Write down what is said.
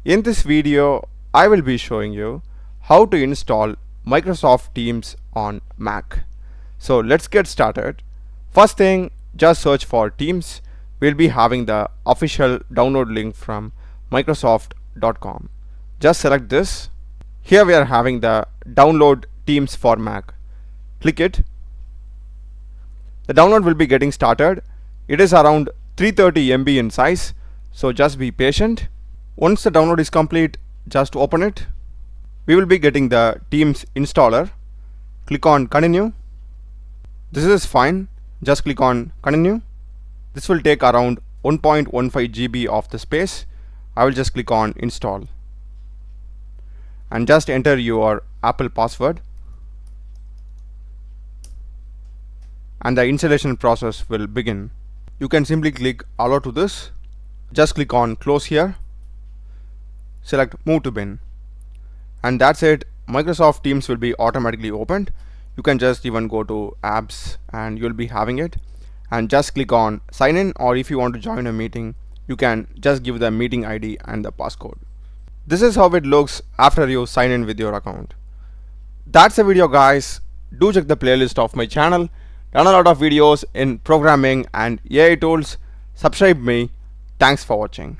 In this video, I will be showing you how to install Microsoft Teams on Mac. So let's get started. First thing, just search for Teams. We'll be having the official download link from Microsoft.com. Just select this. Here we are having the download Teams for Mac. Click it. The download will be getting started. It is around 330 MB in size, so just be patient. Once the download is complete, just open it. We will be getting the Teams installer. Click on continue. This is fine. Just click on continue. This will take around 1.15 GB of the space. I will just click on install and just enter your Apple password, and the installation process will begin. You can simply click allow to this. Just click on close here. Select move to bin, and that's it. Microsoft Teams will be automatically opened. You can just even go to apps and you'll be having it, and just click on sign in, or if you want to join a meeting, you can just give the meeting ID and the passcode. This is how it looks after you sign in with your account. That's the video, guys. Do check the playlist of my channel. Done a lot of videos in programming and AI tools. Subscribe me. Thanks for watching.